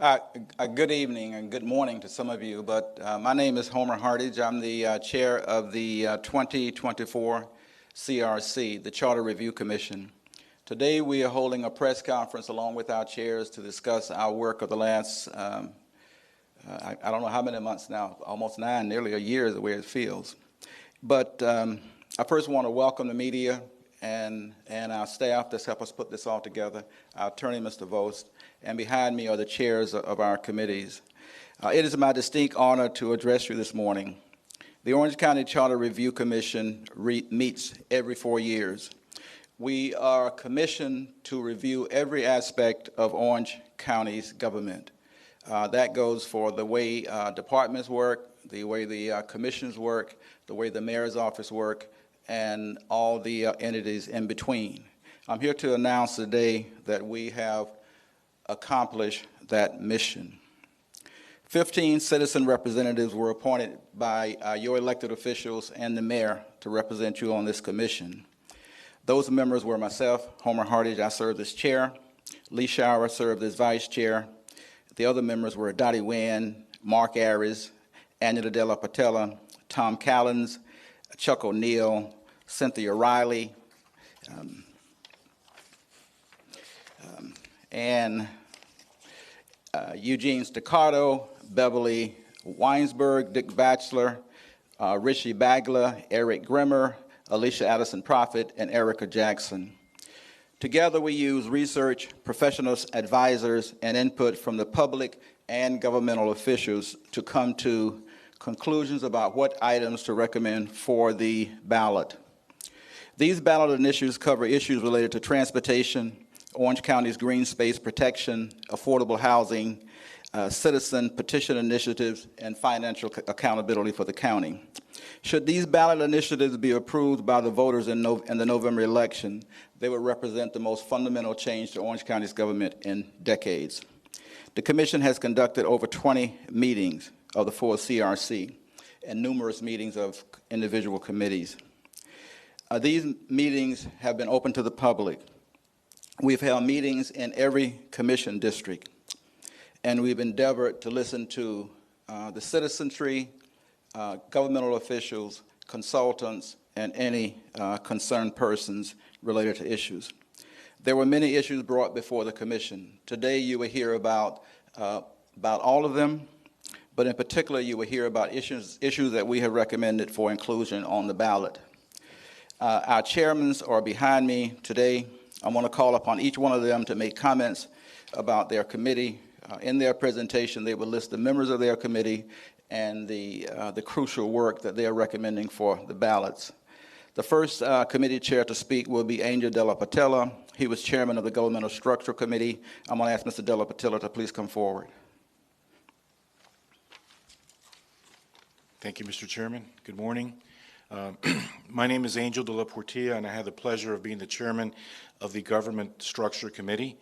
Good evening and good morning to some of you, but my name is Homer Hartage. I'm the chair of the 2024 CRC, the Charter Review Commission. Today we are holding a press conference along with our chairs to discuss our work of the last, I don't know how many months now, almost 9, nearly a year is the way it feels. But I first want to welcome the media and our staff that's helped us put this all together, our attorney, Mr. Vost, and behind me are the chairs of our committees. It is my distinct honor to address you this morning. The Orange County Charter Review Commission meets every 4 years. We are commissioned to review every aspect of Orange County's government. That goes for the way departments work, the way the commissions work, the way the mayor's office work, and all the entities in between. I'm here to announce today that we have accomplished that mission. 15 citizen representatives were appointed by your elected officials and the mayor to represent you on this commission. Those members were myself, Homer Hartage, I served as chair. Lee Shower served as vice chair. The other members were Dottie Nguyen, Mark Aries, Angela Della Patella, Tom Callens, Chuck O'Neill, Cynthia Riley, and Eugene Staccato, Beverly Weinsberg, Dick Batchelor, Richie Bagla, Eric Grimmer, Alicia Addison Prophet, and Erica Jackson. Together we use research, professional advisors, and input from the public and governmental officials to come to conclusions about what items to recommend for the ballot. These ballot initiatives cover issues related to transportation, Orange County's green space protection, affordable housing, citizen petition initiatives, and financial accountability for the county. Should these ballot initiatives be approved by the voters in the November election, they would represent the most fundamental change to Orange County's government in decades. The Commission has conducted over 20 meetings of the full CRC and numerous meetings of individual committees. These meetings have been open to the public. We've held meetings in every commission district, and we've endeavored to listen to the citizenry, governmental officials, consultants, and any concerned persons related to issues. There were many issues brought before the commission. Today you will hear about all of them, but in particular you will hear about issues that we have recommended for inclusion on the ballot. Our chairmen are behind me today. I want to call upon each one of them to make comments about their committee. In their presentation, they will list the members of their committee and the crucial work that they are recommending for the ballots. The first committee chair to speak will be Angel Della Patella. He was chairman of the Governmental Structural Committee. I'm going to ask Mr. Della Patella to please come forward. Thank you, Mr. Chairman. Good morning. My name is Angel Della Portilla, and I had the pleasure of being the chairman of the Government Structure Committee.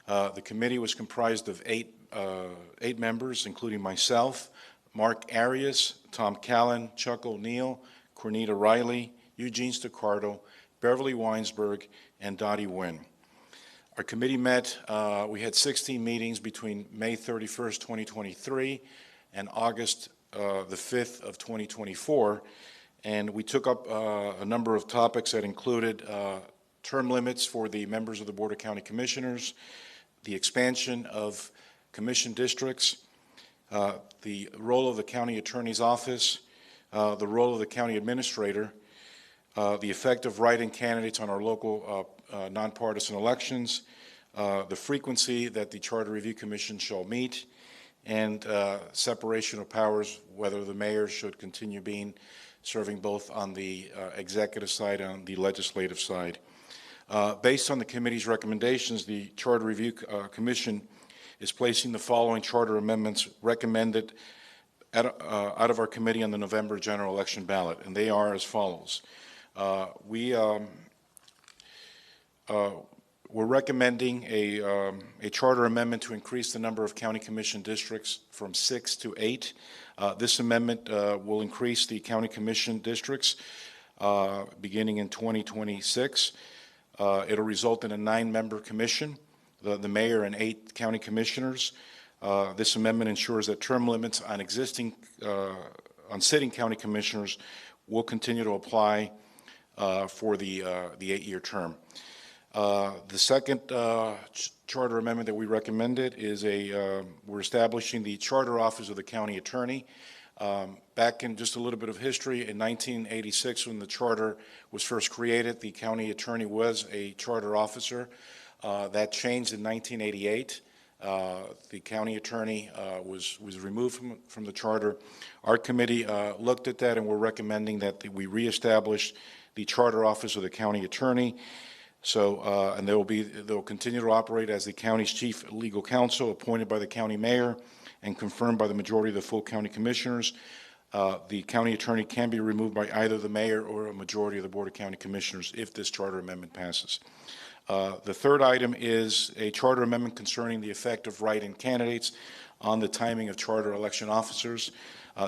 The committee was comprised of eight members, including myself, Mark Arias, Tom Callan, Chuck O'Neill, Cornita Riley, Eugene Staccato, Beverly Weinsberg, and Dottie Nguyen. Our committee met, we had 16 meetings between May 31st, 2023 and August the 5th of 2024, and we took up a number of topics that included term limits for the members of the Board of County Commissioners, the expansion of commission districts, the role of the county attorney's office, the role of the county administrator, the effect of write-in candidates on our local nonpartisan elections, the frequency that the Charter Review Commission shall meet, and separation of powers, whether the mayor should continue serving both on the executive side and on the legislative side. Based on the committee's recommendations, the Charter Review Commission is placing the following charter amendments recommended out of our committee on the November general election ballot, and they are as follows. We're recommending a charter amendment to increase the number of county commission districts from 6 to 8. This amendment will increase the county commission districts beginning in 2026. It'll result in a 9-member commission, the mayor and 8 county commissioners. This amendment ensures that term limits on on sitting county commissioners will continue to apply for the 8-year term. The second charter amendment that we recommended is we're establishing the charter office of the county attorney. Back in just a little bit of history, in 1986, when the charter was first created, the county attorney was a charter officer. That changed in 1988. The county attorney was removed from the charter. Our committee looked at that, and we're recommending that we reestablish the charter office of the county attorney. So, and they'll continue to operate as the county's chief legal counsel, appointed by the county mayor and confirmed by the majority of the full county commissioners. The county attorney can be removed by either the mayor or a majority of the Board of County Commissioners if this charter amendment passes. The third item is a charter amendment concerning the effect of write-in candidates on the timing of charter election officers.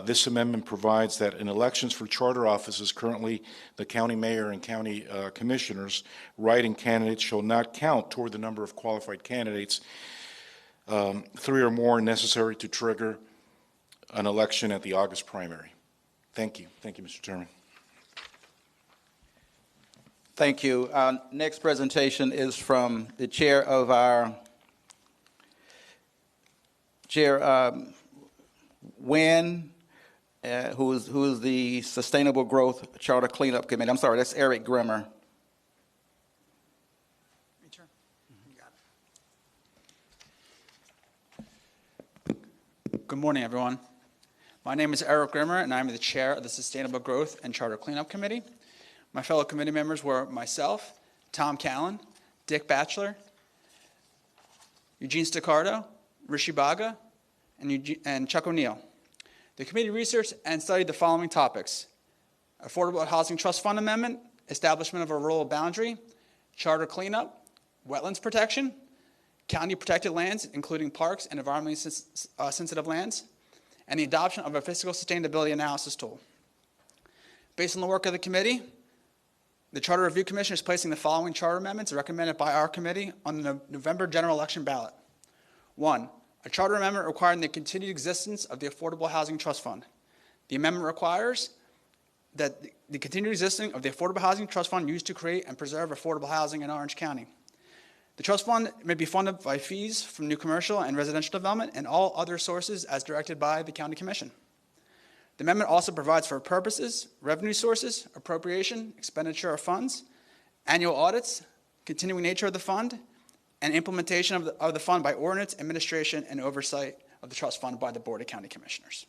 This amendment provides that in elections for charter offices, currently the county mayor and county commissioners, write-in candidates shall not count toward the number of qualified candidates, 3 or more necessary to trigger an election at the August primary. Thank you. Thank you, Mr. Chairman. Thank you. Our next presentation is from the chair of our WIN, who is the Sustainable Growth Charter Cleanup Committee. I'm sorry, that's Eric Grimmer. Good morning, everyone. My name is Eric Grimmer, and I'm the chair of the Sustainable Growth and Charter Cleanup Committee. My fellow committee members were myself, Tom Callan, Dick Batchelor, Eugene Staccardo, Rishi Baga, and Chuck O'Neill. The committee researched and studied the following topics: Affordable Housing Trust Fund Amendment, establishment of a rural boundary, charter cleanup, wetlands protection, county protected lands, including parks and environmentally sensitive lands, and the adoption of a fiscal sustainability analysis tool. Based on the work of the committee, the Charter Review Commission is placing the following charter amendments recommended by our committee on the November general election ballot. 1, a charter amendment requiring the continued existence of the Affordable Housing Trust Fund. The amendment requires that the continued existence of the Affordable Housing Trust Fund used to create and preserve affordable housing in Orange County. The trust fund may be funded by fees from new commercial and residential development and all other sources as directed by the County Commission. The amendment also provides for purposes, revenue sources, appropriation, expenditure of funds, annual audits, continuing nature of the fund, and implementation of the fund by ordinance, administration, and oversight of the trust fund by the Board of County Commissioners.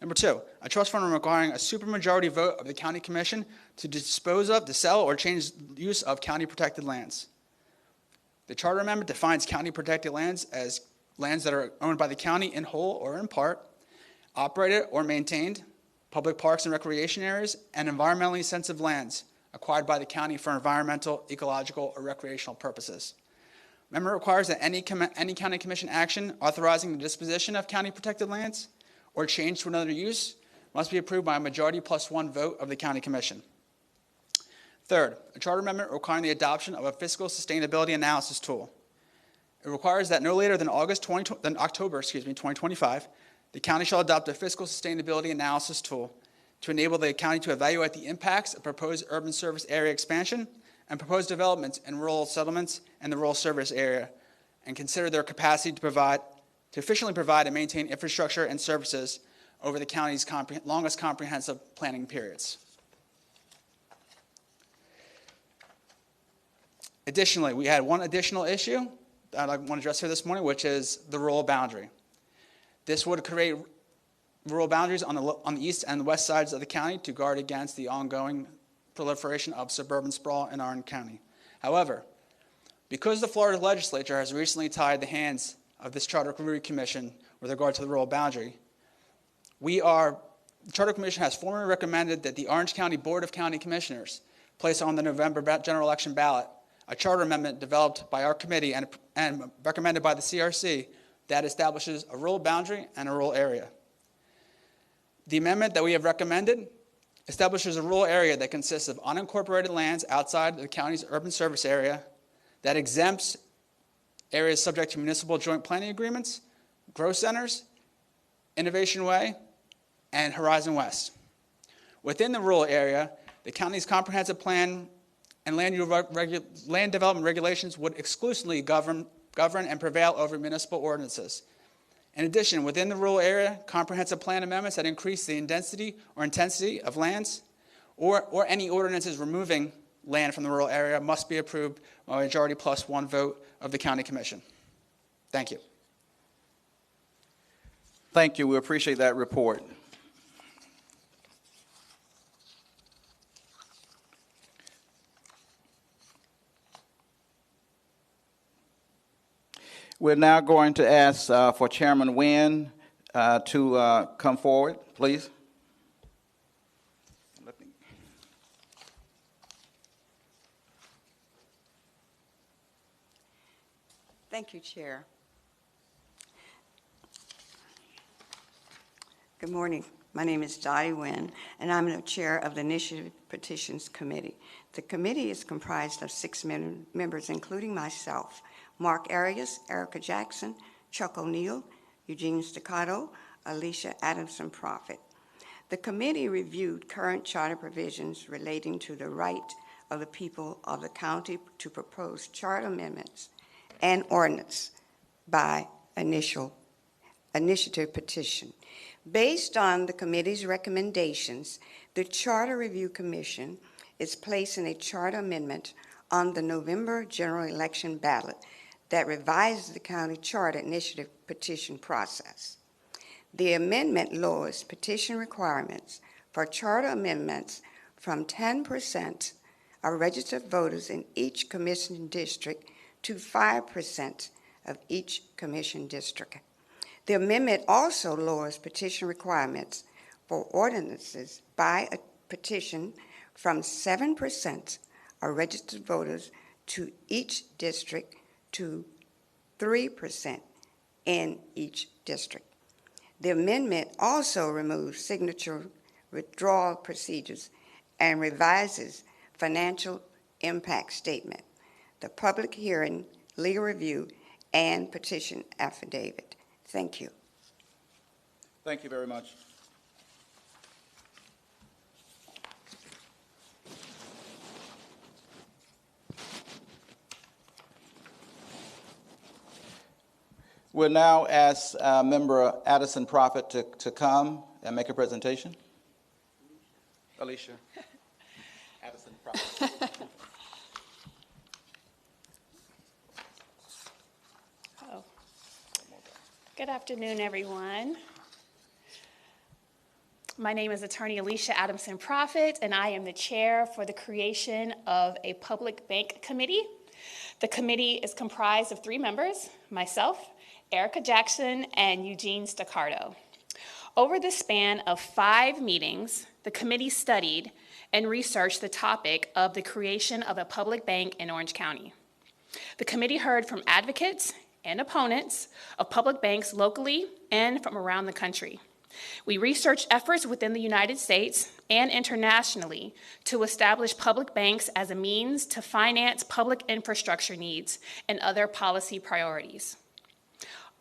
Number 2, a trust fund requiring a supermajority vote of the County Commission to dispose of, to sell, or change use of county protected lands. The charter amendment defines county protected lands as lands that are owned by the county in whole or in part, operated or maintained, public parks and recreation areas, and environmentally sensitive lands acquired by the county for environmental, ecological, or recreational purposes. Amendment requires that any county commission action authorizing the disposition of county protected lands or change to another use must be approved by a majority plus 1 vote of the county commission. 3rd, a charter amendment requiring the adoption of a fiscal sustainability analysis tool. It requires that no later than October 2025, the county shall adopt a fiscal sustainability analysis tool to enable the county to evaluate the impacts of proposed urban service area expansion and proposed developments in rural settlements and the rural service area, and consider their capacity to efficiently provide and maintain infrastructure and services over the county's longest comprehensive planning periods. Additionally, we had one additional issue that I want to address here this morning, which is the rural boundary. This would create rural boundaries on the east and west sides of the county to guard against the ongoing proliferation of suburban sprawl in Orange County. However, because the Florida legislature has recently tied the hands of this Charter Review Commission with regard to the rural boundary, the Charter Commission has formally recommended that the Orange County Board of County Commissioners place on the November general election ballot a charter amendment developed by our committee and recommended by the CRC that establishes a rural boundary and a rural area. The amendment that we have recommended establishes a rural area that consists of unincorporated lands outside the county's urban service area, that exempts areas subject to municipal joint planning agreements growth centers, Innovation Way, and Horizon West. Within the rural area, the county's comprehensive plan and land development regulations would exclusively govern and prevail over municipal ordinances. In addition, within the rural area, comprehensive plan amendments that increase the density or intensity of lands or any ordinances removing land from the rural area must be approved by a majority plus one vote of the county commission. Thank you. Thank you. We appreciate that report. We're now going to ask for Chairman Nguyen to come forward, please. Thank you, Chair. Good morning. My name is Dottie Nguyen, and I'm the chair of the Initiative Petitions Committee. The committee is comprised of 6 members, including myself, Mark Arias, Erica Jackson, Chuck O'Neill, Eugene Staccato, Alicia Adamson Prophet. The committee reviewed current charter provisions relating to the right of the people of the county to propose charter amendments and ordinance by initiative petition. Based on the committee's recommendations, the Charter Review Commission is placing a charter amendment on the November general election ballot that revises the county charter initiative petition process. The amendment lowers petition requirements for charter amendments from 10% of registered voters in each commission district to 5% of each commission district. The amendment also lowers petition requirements for ordinances by a petition from 7% of registered voters to each district to 3% in each district. The amendment also removes signature withdrawal procedures and revises financial impact statement, the public hearing, legal review, and petition affidavit. Thank you. Thank you very much. We'll now ask Member Addison Prophet to come and make a presentation. Alicia Addison Prophet. Good afternoon, everyone. My name is Attorney Alicia Adamson Prophet, and I am the chair for the creation of a public bank committee. The committee is comprised of 3 members, myself, Erica Jackson, and Eugene Staccato. Over the span of 5 meetings, the committee studied and researched the topic of the creation of a public bank in Orange County. The committee heard from advocates and opponents of public banks locally and from around the country. We researched efforts within the United States and internationally to establish public banks as a means to finance public infrastructure needs and other policy priorities.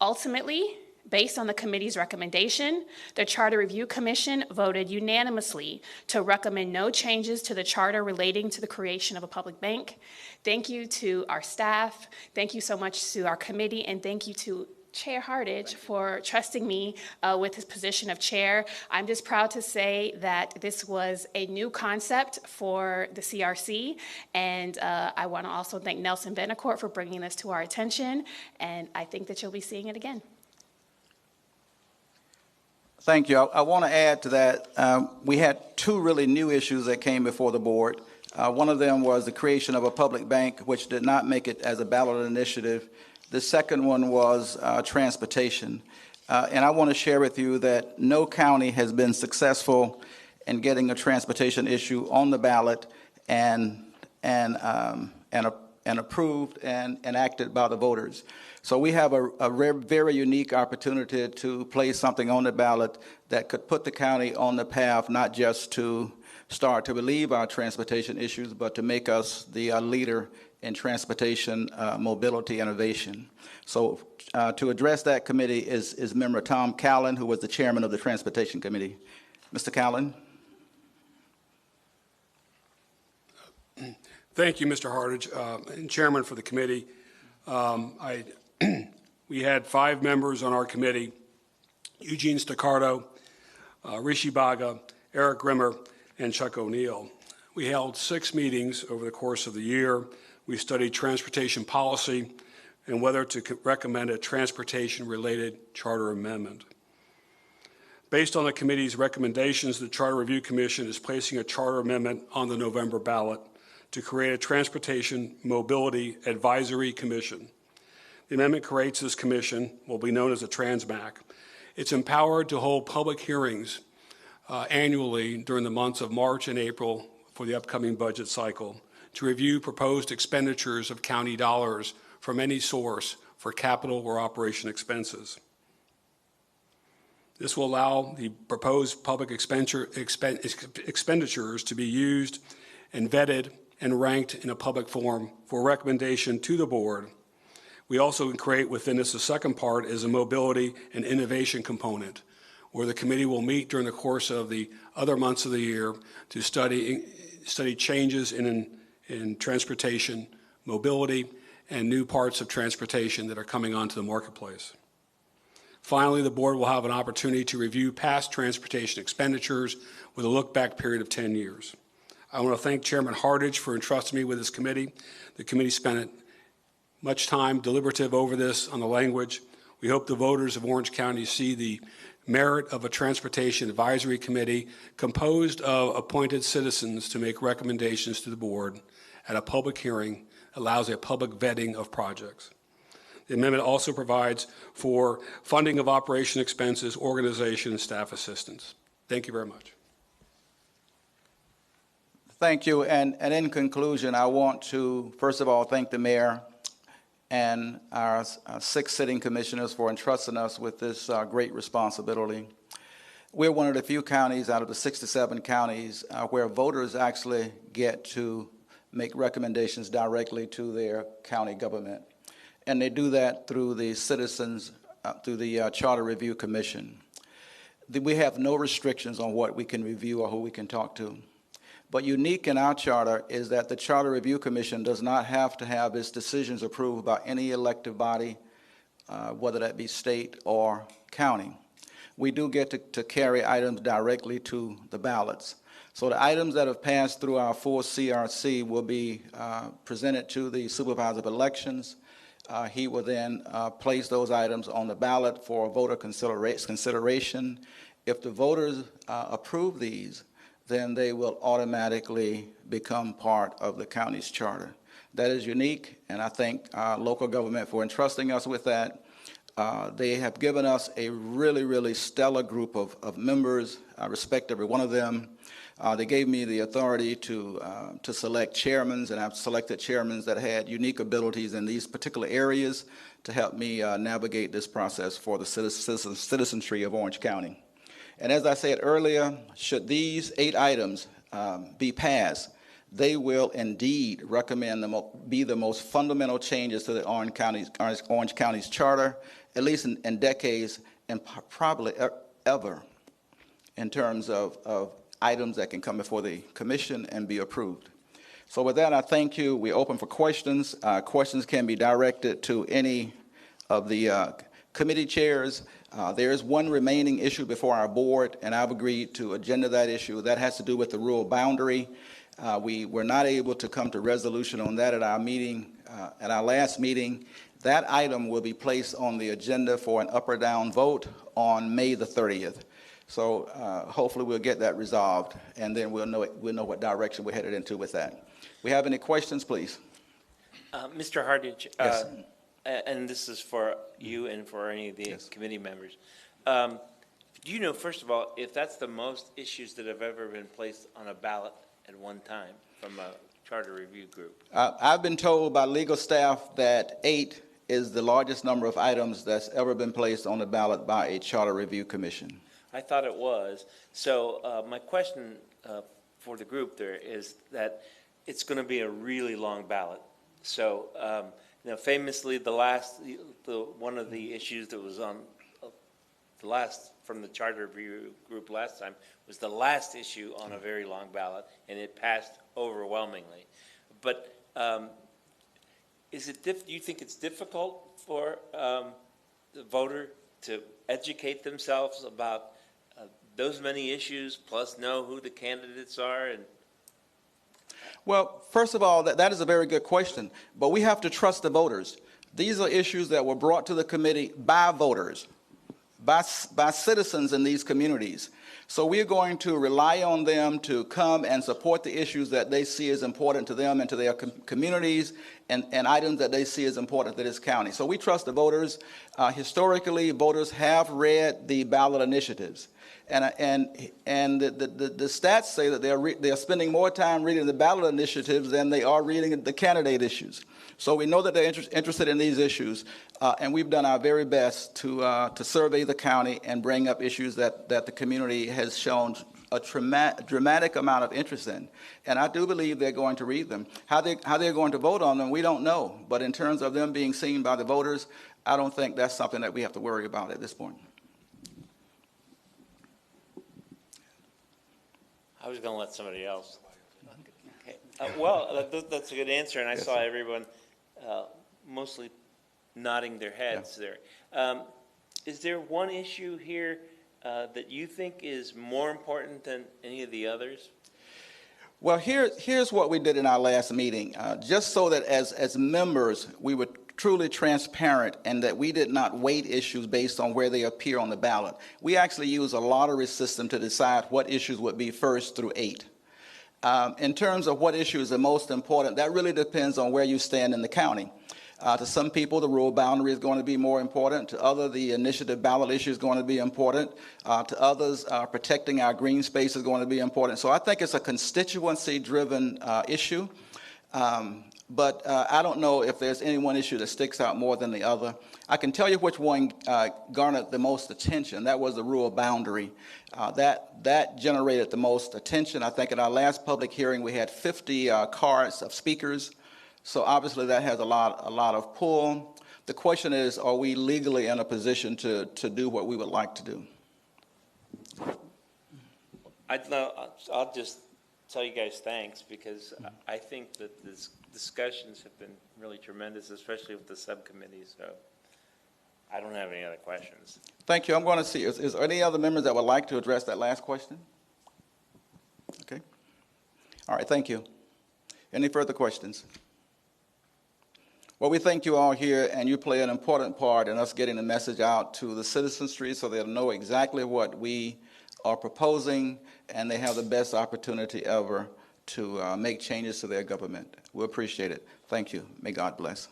Ultimately, based on the committee's recommendation, the Charter Review Commission voted unanimously to recommend no changes to the charter relating to the creation of a public bank. Thank you to our staff, thank you so much to our committee, and thank you to Chair Hartage for trusting me with his position of chair. I'm just proud to say that this was a new concept for the CRC, and I want to also thank Nelson Benacourt for bringing this to our attention, and I think that you'll be seeing it again. Thank you. I want to add to that. We had 2 really new issues that came before the board. One of them was the creation of a public bank, which did not make it as a ballot initiative. The second one was transportation. And I want to share with you that no county has been successful in getting a transportation issue on the ballot and approved and enacted by the voters. So we have a very unique opportunity to place something on the ballot that could put the county on the path not just to start to relieve our transportation issues, but to make us the leader in transportation mobility innovation. So to address that committee is Member Tom Callan, who was the chairman of the Transportation Committee. Mr. Callan. Thank you, Mr. Hartage, and Chairman for the committee. We had 5 members on our committee: Eugene Staccardo, Rishi Baga, Eric Grimmer, and Chuck O'Neill. We held 6 meetings over the course of the year. We studied transportation policy and whether to recommend a transportation-related charter amendment. Based on the committee's recommendations, the Charter Review Commission is placing a charter amendment on the November ballot to create a Transportation Mobility Advisory Commission. The amendment creates this commission, will be known as a TransMac. It's empowered to hold public hearings annually during the months of March and April for the upcoming budget cycle to review proposed expenditures of county dollars from any source for capital or operation expenses. This will allow the proposed public expenditures to be used and vetted and ranked in a public forum for recommendation to the board. We also create within this a second part is a mobility and innovation component, where the committee will meet during the course of the other months of the year to study changes in transportation, mobility, and new parts of transportation that are coming onto the marketplace. Finally, the board will have an opportunity to review past transportation expenditures with a look-back period of 10 years. I want to thank Chairman Hartage for entrusting me with this committee. The committee spent much time deliberative over this on the language. We hope the voters of Orange County see the merit of a transportation advisory committee composed of appointed citizens to make recommendations to the board at a public hearing, allows a public vetting of projects. The amendment also provides for funding of operation expenses, organization, and staff assistance. Thank you very much. Thank you. And in conclusion, I want to, first of all, thank the mayor and our 6 sitting commissioners for entrusting us with this great responsibility. We're one of the few counties out of the 67 counties where voters actually get to make recommendations directly to their county government. And they do that through the citizens, through the Charter Review Commission. We have no restrictions on what we can review or who we can talk to. But unique in our charter is that the Charter Review Commission does not have to have its decisions approved by any elected body, whether that be state or county. We do get to carry items directly to the ballots. So the items that have passed through our full CRC will be presented to the supervisor of elections. He will then place those items on the ballot for voter consideration. If the voters approve these, then they will automatically become part of the county's charter. That is unique, and I thank local government for entrusting us with that. They have given us a really, really stellar group of members. I respect every one of them. They gave me the authority to select chairmen, and I've selected chairmen that had unique abilities in these particular areas to help me navigate this process for the citizenry of Orange County. And as I said earlier, should these 8 items be passed, they will indeed recommend be the most fundamental changes to the Orange County's charter, at least in decades, and probably ever, in terms of items that can come before the commission and be approved. So with that, I thank you. We open for questions. Questions can be directed to any of the committee chairs. There is one remaining issue before our board, and I've agreed to agenda that issue. That has to do with the rural boundary. We were not able to come to resolution on that at our meeting, at our last meeting. That item will be placed on the agenda for an up or down vote on May the 30th. So hopefully we'll get that resolved, and then we'll know what direction we're headed into with that. We have any questions, please? Mr. Hartage, Yes. And this is for you and for any of the Yes. committee members. Do you know, first of all, if that's the most issues that have ever been placed on a ballot at one time from a charter review group? I've been told by legal staff that 8 is the largest number of items that's ever been placed on the ballot by a charter review commission. I thought it was. So my question for the group there is that it's going to be a really long ballot. So, famously, one of the issues that was on the last, from the charter review group last time, was the last issue on a very long ballot, and it passed overwhelmingly. But do you think it's difficult for the voter to educate themselves about those many issues, plus know who the candidates are? And Well, first of all, that is a very good question, but we have to trust the voters. These are issues that were brought to the committee by voters, by citizens in these communities. So we're going to rely on them to come and support the issues that they see as important to them and to their communities, and items that they see as important to this county. So we trust the voters. Historically, voters have read the ballot initiatives. And the stats say that they're spending more time reading the ballot initiatives than they are reading the candidate issues. So we know that they're interested in these issues, and we've done our very best to survey the county and bring up issues that the community has shown a dramatic amount of interest in. And I do believe they're going to read them. How they're going to vote on them, we don't know. But in terms of them being seen by the voters, I don't think that's something that we have to worry about at this point. I was going to let somebody else. Okay. Well, that's a good answer, and I saw everyone mostly nodding their heads there. Is there one issue here that you think is more important than any of the others? Well, here's what we did in our last meeting, just so that as members we were truly transparent and that we did not weight issues based on where they appear on the ballot. We actually use a lottery system to decide what issues would be 1st through 8. In terms of what issue is the most important, that really depends on where you stand in the county. To some people, the rural boundary is going to be more important. To others, the initiative ballot issue is going to be important. To others, protecting our green space is going to be important. So I think it's a constituency-driven issue. But I don't know if there's any one issue that sticks out more than the other. I can tell you which one garnered the most attention. That was the rural boundary. That generated the most attention. I think at our last public hearing we had 50 cards of speakers. So obviously that has a lot of pull. The question is, are we legally in a position to do what we would like to do? I'll just tell you guys thanks, because I think that these discussions have been really tremendous, especially with the subcommittee. So I don't have any other questions. Thank you. I'm going to see, is there any other members that would like to address that last question? Okay. All right, thank you. Any further questions? Well, we thank you all here, and you play an important part in us getting the message out to the citizenry so they'll know exactly what we are proposing, and they have the best opportunity ever to make changes to their government. We appreciate it. Thank you. May God bless.